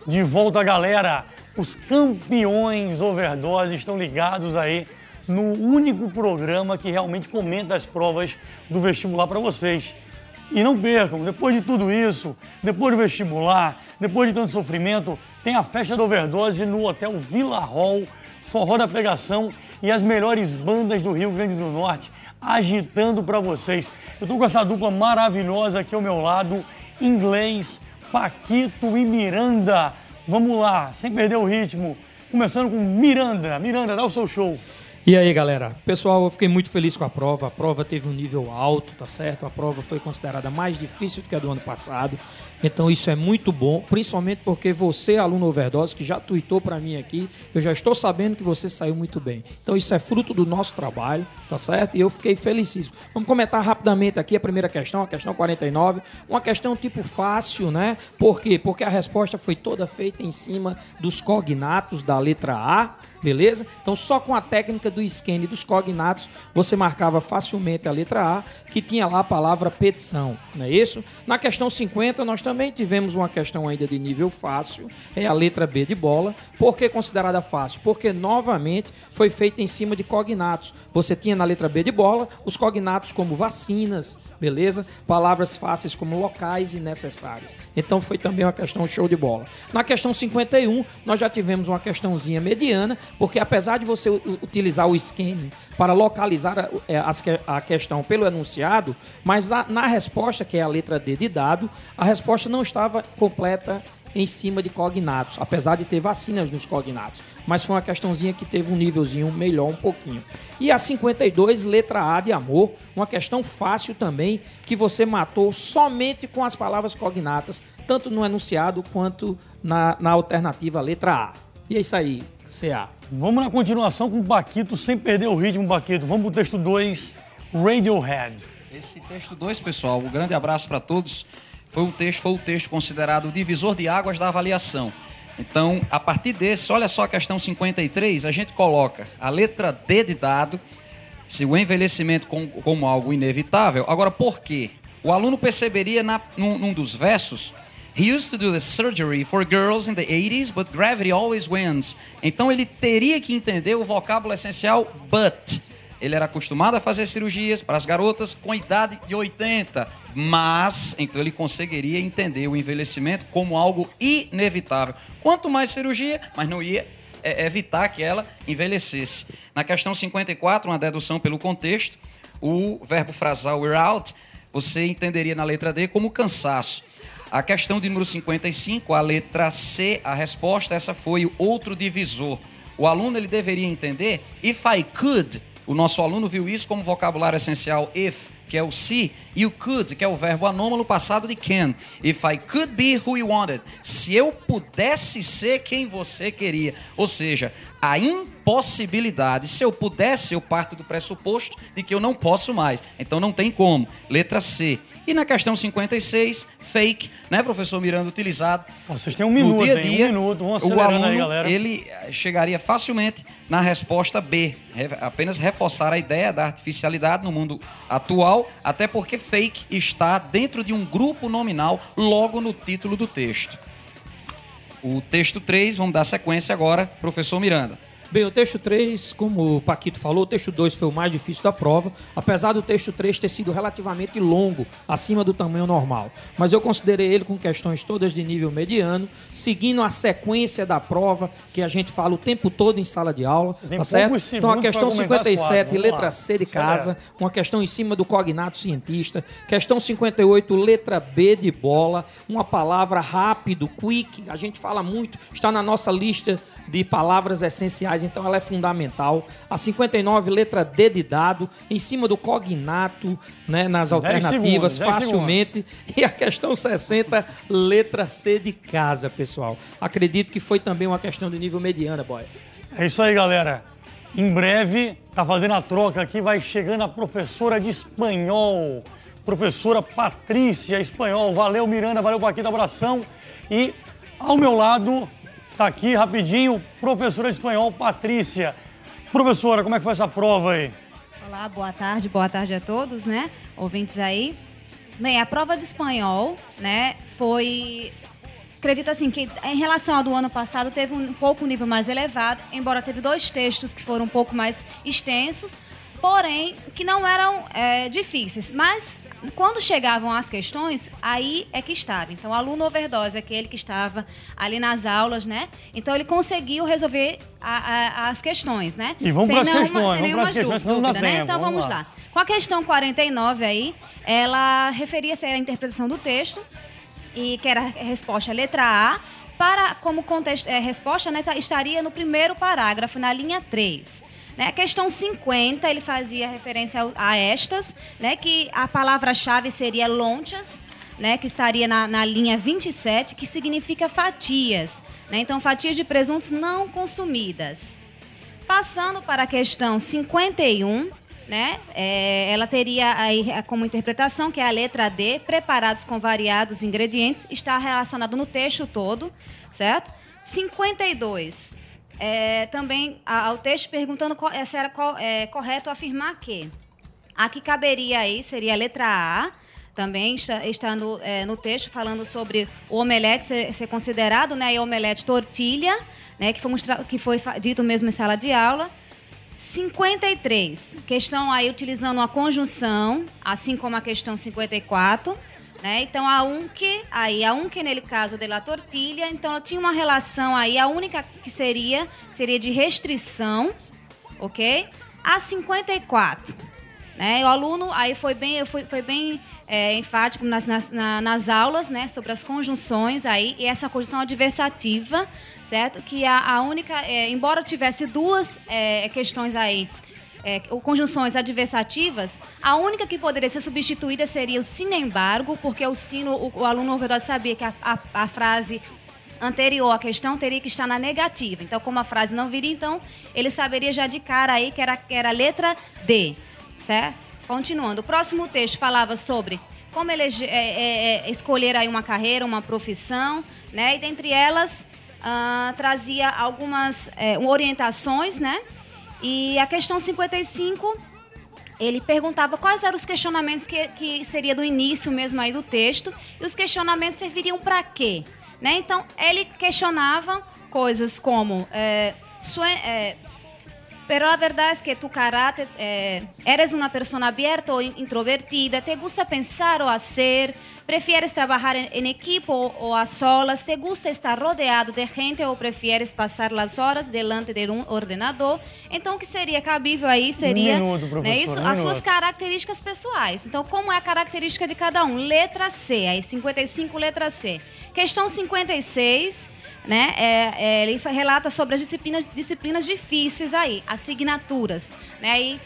De volta, galera. Os campeões overdose estão ligados aí no único programa que realmente comenta as provas do vestibular para vocês. E não percam, depois de tudo isso, depois do vestibular, depois de tanto sofrimento, tem a festa da overdose no Hotel Villa Hall, forró da pegação e as melhores bandas do Rio Grande do Norte agitando para vocês. Eu tô com essa dupla maravilhosa aqui ao meu lado, Inglês, Paquito e Miranda. Vamos lá, sem perder o ritmo, começando com Miranda. Miranda, dá o seu show. E aí, galera? Pessoal, eu fiquei muito feliz com a prova. A prova teve um nível alto, tá certo? A prova foi considerada mais difícil do que a do ano passado. Então isso é muito bom, principalmente porque você, aluno overdose, que já tuitou para mim aqui, eu já estou sabendo que você saiu muito bem. Então isso é fruto do nosso trabalho, tá certo? E eu fiquei felicíssimo. Vamos comentar rapidamente aqui a primeira questão, a questão 49. Uma questão tipo fácil, né? Por quê? Porque a resposta foi toda feita em cima dos cognatos da letra A, beleza? Então só com a técnica do scan dos cognatos você marcava facilmente a letra A, que tinha lá a palavra petição, não é isso? Na questão 50 nós também tivemos uma questão ainda de nível fácil, é a letra B de bola. Por que considerada fácil? Porque novamente foi feita em cima de cognatos. Você tinha na letra B de bola os cognatos como vacinas, beleza? Palavras fáceis como locais e necessárias. Então foi também uma questão show de bola. Na questão 51 nós já tivemos uma questãozinha mediana, porque apesar de você utilizar o scanning para localizar a questão pelo enunciado, mas na resposta, que é a letra D de dado, a resposta não estava completa em cima de cognatos, apesar de ter vacinas nos cognatos. Mas foi uma questãozinha que teve um nívelzinho melhor um pouquinho. E a 52, letra A de amor, uma questão fácil também, que você matou somente com as palavras cognatas, tanto no enunciado quanto na alternativa letra A. E é isso aí, CA. Vamos na continuação com o Paquito, sem perder o ritmo, Paquito. Vamos pro texto 2, Radiohead. Esse texto 2, pessoal, um grande abraço para todos. Foi o texto considerado o divisor de águas da avaliação. Então, a partir desse, olha só a questão 53, a gente coloca a letra D de dado, se o envelhecimento como algo inevitável. Agora, por quê? O aluno perceberia num dos versos: He used to do the surgery for girls in the 80s, but gravity always wins. Então ele teria que entender o vocábulo essencial but. Ele era acostumado a fazer cirurgias para as garotas com idade de 80, mas então ele conseguiria entender o envelhecimento como algo inevitável. Quanto mais cirurgia, mas não ia evitar que ela envelhecesse. Na questão 54, uma dedução pelo contexto, o verbo frasal wear out, você entenderia na letra D como cansaço. A questão de número 55, a letra C, a resposta, essa foi o outro divisor. O aluno ele deveria entender if I could. O nosso aluno viu isso como vocabulário essencial if, que é o se, e o could, que é o verbo anômalo passado de can. If I could be who you wanted. Se eu pudesse ser quem você queria. Ou seja, a impossibilidade. Se eu pudesse, eu parto do pressuposto de que eu não posso mais. Então não tem como. Letra C. E na questão 56, fake, né, professor Miranda, utilizado vocês têm um minuto, no dia a dia, um minuto. Vamos o aluno, aí, galera. ele chegaria facilmente na resposta B, apenas reforçar a ideia da artificialidade no mundo atual, até porque fake está dentro de um grupo nominal logo no título do texto. O texto 3, vamos dar sequência agora, professor Miranda. Bem, o texto 3, como o Paquito falou, o texto 2 foi o mais difícil da prova, apesar do texto 3 ter sido relativamente longo, acima do tamanho normal. Mas eu considerei ele com questões todas de nível mediano, seguindo a sequência da prova, que a gente fala o tempo todo em sala de aula, tá certo? Então a questão 57, letra C de casa, uma questão em cima do cognato cientista. Questão 58, letra B de bola, uma palavra rápido, quick, a gente fala muito, está na nossa lista de palavras essenciais, então ela é fundamental. A 59, letra D de dado, em cima do cognato, né, nas alternativas, facilmente. E a questão 60, letra C de casa, pessoal. Acredito que foi também uma questão de nível mediana, boy. É isso aí, galera. Em breve, tá fazendo a troca aqui, vai chegando a professora de espanhol, professora Patrícia, espanhol. Valeu, Miranda, valeu, Paquito, abração. E ao meu lado, tá aqui rapidinho, professora de espanhol, Patrícia. Professora, como é que foi essa prova aí? Olá, boa tarde a todos, né? Ouvintes aí. Bem, a prova de espanhol, né, foi acredito assim que em relação ao do ano passado teve um pouco nível mais elevado, embora teve 2 textos que foram um pouco mais extensos, porém que não eram difíceis, mas quando chegavam as questões, aí é que estava. Então, o aluno overdose, aquele que estava ali nas aulas, né? Então, ele conseguiu resolver as questões, né? E vamos para as questões, sem nenhuma dúvida, né? Então, vamos lá. Com a questão 49 aí, ela referia-se à interpretação do texto, e que era a resposta letra A, como contexto, resposta, né, estaria no primeiro parágrafo, na linha 3. Né? A questão 50, ele fazia referência a estas, né, que a palavra-chave seria lonchas, né, que estaria na linha 27, que significa fatias. Né? Então, fatias de presuntos não consumidas. Passando para a questão 51, né, ela teria aí como interpretação, que é a letra D, preparados com variados ingredientes, está relacionado no texto todo, certo? 52. Também ao texto perguntando se era correto afirmar que a que caberia aí seria a letra A, também está no texto falando sobre o omelete ser considerado, né, e omelete tortilha, né, que foi dito mesmo em sala de aula. 53, questão aí utilizando uma conjunção, assim como a questão 54. Né? Então, a unque nele caso de la tortilha, então ela tinha uma relação aí, a única que seria de restrição, ok? A 54, né? O aluno aí foi bem enfático nas aulas, né? Sobre as conjunções aí, e essa conjunção adversativa, certo? Que a única, embora tivesse 2 questões aí, conjunções adversativas, a única que poderia ser substituída seria o sin embargo, porque o aluno overdose sabia que a frase anterior à questão teria que estar na negativa. Então, como a frase não viria, então, ele saberia já de cara aí que era a letra D, certo? Continuando, o próximo texto falava sobre como escolher aí uma carreira, uma profissão, né? E dentre elas, trazia algumas orientações, né? E a questão 55, ele perguntava quais eram os questionamentos que seria do início mesmo aí do texto, e os questionamentos serviriam para quê? Né? Então, ele questionava coisas como pero la verdad es que tu carácter, eres una persona abierta o introvertida, te gusta pensar o hacer, prefieres trabajar en equipo o a solas, te gusta estar rodeado de gente ou prefieres passar as horas delante de um ordenador. Então, o que seria cabível aí seria as suas características pessoais. Então, como é a característica de cada um? Letra C, aí 55, letra C. Questão 56... Né? Ele relata sobre as disciplinas difíceis aí, assignaturas, né? E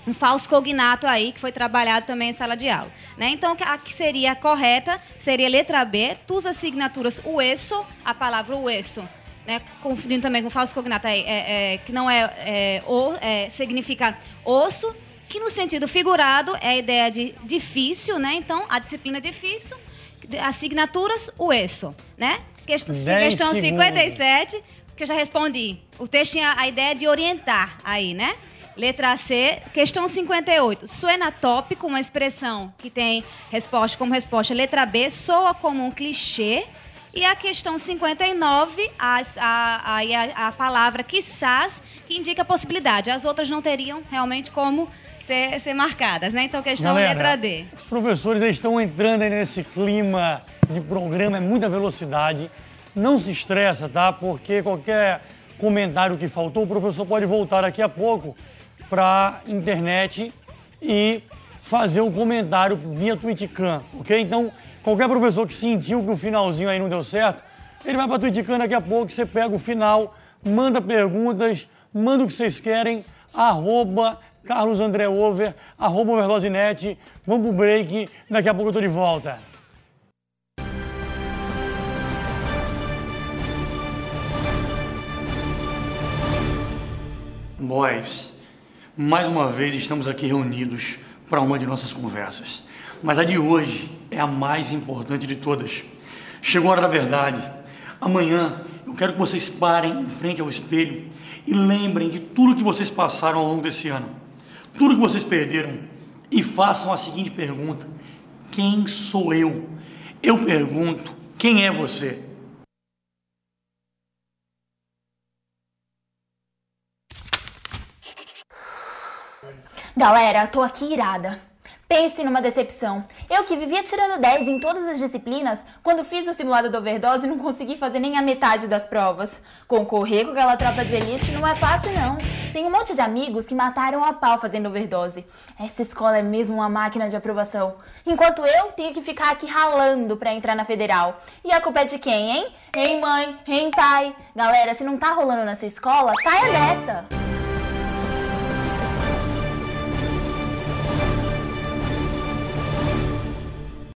um falso cognato aí que foi trabalhado também em sala de aula, né? Então, a que seria a correta seria a letra B, tus asignaturas hueso, a palavra hueso, né? Confundindo também com falso cognato aí, que não significa osso, que no sentido figurado é a ideia de difícil, né? Então, a disciplina difícil, asignaturas hueso, né? Questão 57, que eu já respondi. O texto tinha a ideia de orientar aí, né? Letra C, questão 58. Suena tópico, uma expressão que tem resposta como resposta. Letra B, soa como um clichê. E a questão 59, a palavra quizás, que indica possibilidade. As outras não teriam realmente como ser marcadas, né? Então, questão letra D. Os professores estão entrando aí nesse clima de programa, é muita velocidade. Não se estressa, tá? Porque qualquer comentário que faltou, o professor pode voltar daqui a pouco para a internet e fazer o comentário via Twitchcam, ok? Então, qualquer professor que sentiu que o finalzinho aí não deu certo, ele vai para a Twitchcam daqui a pouco, você pega o final, manda perguntas, manda o que vocês querem, @CarlosAndréOver, @OverdoseNet. Vamos pro break, daqui a pouco eu tô de volta. Boys, mais uma vez estamos aqui reunidos para uma de nossas conversas. Mas a de hoje é a mais importante de todas. Chegou a hora da verdade. Amanhã eu quero que vocês parem em frente ao espelho e lembrem de tudo que vocês passaram ao longo desse ano. Tudo que vocês perderam. E façam a seguinte pergunta: quem sou eu? Eu pergunto, Quem é você? Galera, tô aqui irada. Pense numa decepção. Eu que vivia tirando 10 em todas as disciplinas, quando fiz o simulado da overdose não consegui fazer nem a metade das provas. Concorrer com aquela tropa de elite não é fácil não. Tem um monte de amigos que mataram a pau fazendo overdose. Essa escola é mesmo uma máquina de aprovação. Enquanto eu tenho que ficar aqui ralando pra entrar na federal. E a culpa é de quem, hein? Hein, mãe? Hein, pai? Galera, se não tá rolando nessa escola, saia dessa!